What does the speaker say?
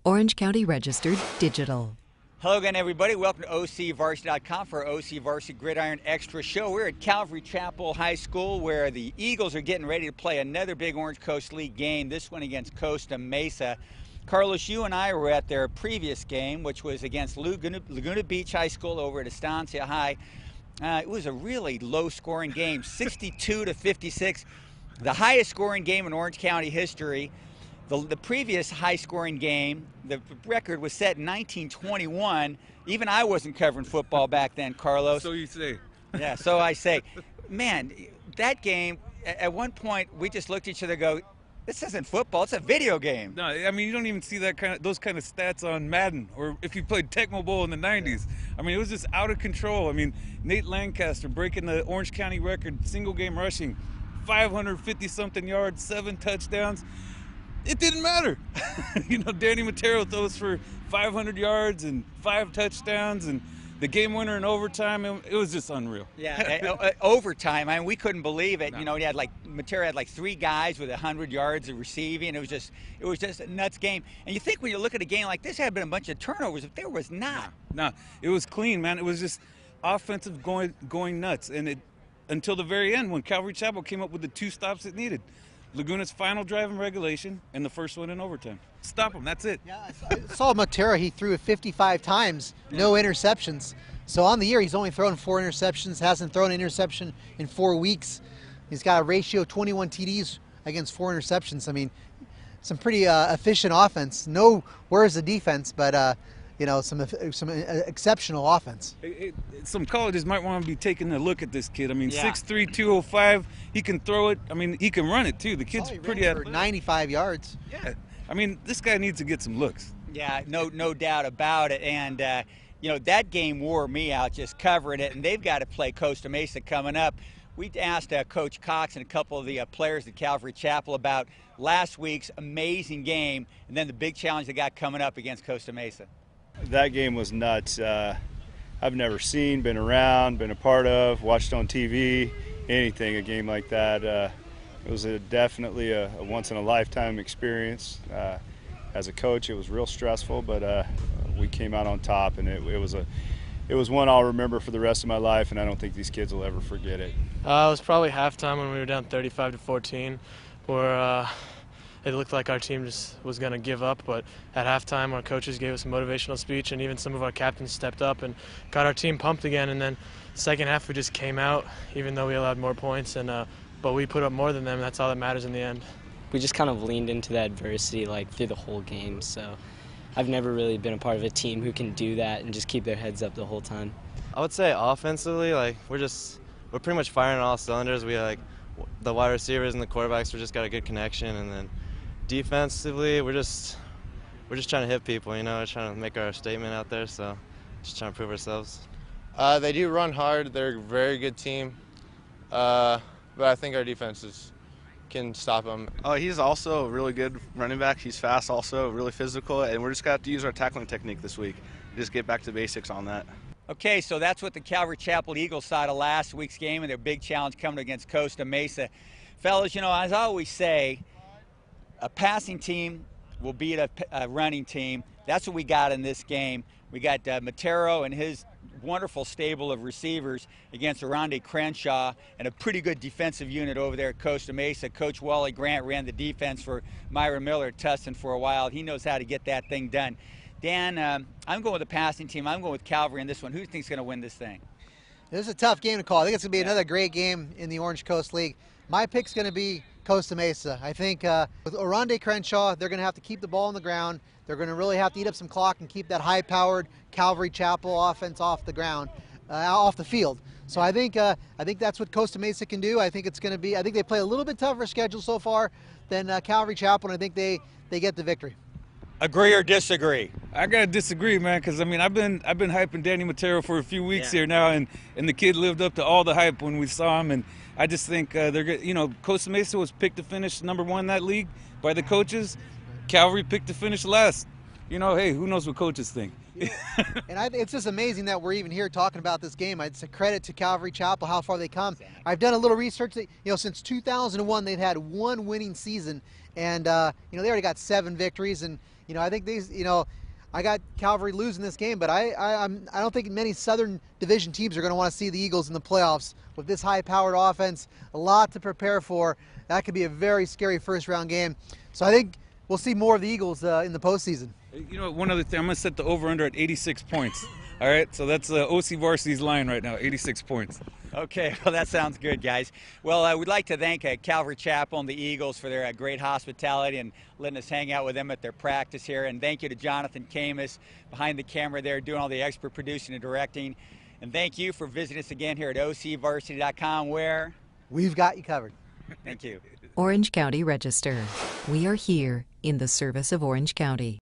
Orange County Registered Digital. Hello again, everybody. Welcome to OCVarsity.com for our OCVarsity Gridiron Extra show. We're at Calvary Chapel High School where the Eagles are getting ready to play another big Orange Coast League game, this one against Costa Mesa. Carlos, you and I were at their previous game, which was against Laguna Beach High School over at Estancia High. It was a really low-scoring game, 62-56, the highest scoring game in Orange County history. The previous high-scoring game, the record was set in 1921. Even I wasn't covering football back then, Carlos. So you say. Yeah, so I say. Man, that game, at one point, we just looked at each other and go, this isn't football, it's a video game. No, I mean, you don't even see those kind of stats on Madden or if you played Tecmo Bowl in the 90s. I mean, it was just out of control. I mean, Nate Lancaster breaking the Orange County record, single-game rushing, 550-something yards, 7 touchdowns. It didn't matter. You know, Danny Matero throws for 500 yards and 5 touchdowns and the game winner in overtime. It was just unreal. Yeah, overtime. I mean, we couldn't believe it. No. You know, Matero had like 3 guys with 100 yards of receiving. It was just a nuts game. And you think when you look at a game like this, had been a bunch of turnovers. If there was not. No, it was clean, man. It was just offensive going nuts. And until the very end when Calvary Chapel came up with the 2 stops it needed. Laguna's final drive in regulation and the first one in overtime. Stop him, that's it. Yeah, I saw Matera, he threw it 55 times, no interceptions. So on the year, he's only thrown 4 interceptions, hasn't thrown an interception in 4 weeks. He's got a ratio of 21 TDs against 4 interceptions. I mean, some pretty efficient offense. No, where's the defense, but you know, some exceptional offense. Some colleges might want to be taking a look at this kid. I mean, yeah. 6'3", 205, he can throw it. I mean, he can run it too. The kid's pretty athletic. 95 yards. Yeah, I mean, this guy needs to get some looks. Yeah, no doubt about it. And, you know, that game wore me out just covering it, and they've got to play Costa Mesa coming up. We asked Coach Cox and a couple of the players at Calvary Chapel about last week's amazing game and then the big challenge they got coming up against Costa Mesa. That game was nuts. I've never seen, been around, been a part of, watched on TV, anything, a game like that. It was definitely a once-in-a-lifetime experience. As a coach, it was real stressful, but we came out on top, and it was one I'll remember for the rest of my life, and I don't think these kids will ever forget it. It was probably halftime when we were down 35-14, where it looked like our team just was going to give up, but at halftime our coaches gave us a motivational speech and even some of our captains stepped up and got our team pumped again. And then second half we just came out, even though we allowed more points, and but we put up more than them. That's all that matters in the end. We just kind of leaned into the adversity like through the whole game, so I've never really been a part of a team who can do that and just keep their heads up the whole time. I would say offensively, like we're pretty much firing on all cylinders. We like the wide receivers and the quarterbacks, we just got a good connection, and then defensively, we're just trying to hit people, you know, we're trying to make our statement out there, so just trying to prove ourselves. They do run hard. They're a very good team, but I think our defenses can stop them. He's also a really good running back. He's fast also, really physical, and we're just going to have to use our tackling technique this week. Just get back to basics on that. Okay, so that's what the Calvary Chapel Eagles side of last week's game and their big challenge coming against Costa Mesa. Fellas, you know, as I always say, a passing team will beat a running team. That's what we got in this game. We got Matero and his wonderful stable of receivers against Arande Crenshaw and a pretty good defensive unit over there at Costa Mesa. Coach Wally Grant ran the defense for Myra Miller at Tustin for a while. He knows how to get that thing done. Dan, I'm going with the passing team. I'm going with Calvary in this one. Who do you think is going to win this thing? This is a tough game to call. I think it's going to be another great game in the Orange Coast League. My pick's going to be Costa Mesa. I think with Arande Crenshaw, they're going to have to keep the ball on the ground. They're going to really have to eat up some clock and keep that high-powered Calvary Chapel offense off the ground, off the field. So I think that's what Costa Mesa can do. I think it's going to be. I think they play a little bit tougher schedule so far than Calvary Chapel, and I think they get the victory. Agree or disagree? I gotta disagree, man, because I mean I've been hyping Danny Matero for a few weeks here now, and the kid lived up to all the hype when we saw him, and I just think Costa Mesa was picked to finish #1 in that league by the coaches. Calvary picked to finish last. You know, hey, who knows what coaches think? Yeah. And it's just amazing that we're even here talking about this game. It's a credit to Calvary Chapel how far they come. Exactly. I've done a little research. That, since 2001 they've had 1 winning season, and they already got 7 victories. And I think these, I got Calvary losing this game, but I don't think many Southern Division teams are going to want to see the Eagles in the playoffs with this high-powered offense. A lot to prepare for. That could be a very scary first-round game. So I think we'll see more of the Eagles in the postseason. One other thing, I'm going to set the over-under at 86 points. All right, so that's OCVarsity's line right now, 86 points. Okay, well, that sounds good, guys. Well, we'd like to thank Calvary Chapel and the Eagles for their great hospitality and letting us hang out with them at their practice here. And thank you to Jonathan Khamis behind the camera there doing all the expert producing and directing. And thank you for visiting us again here at OCVarsity.com, where we've got you covered. Thank you. Orange County Register. We are here in the service of Orange County.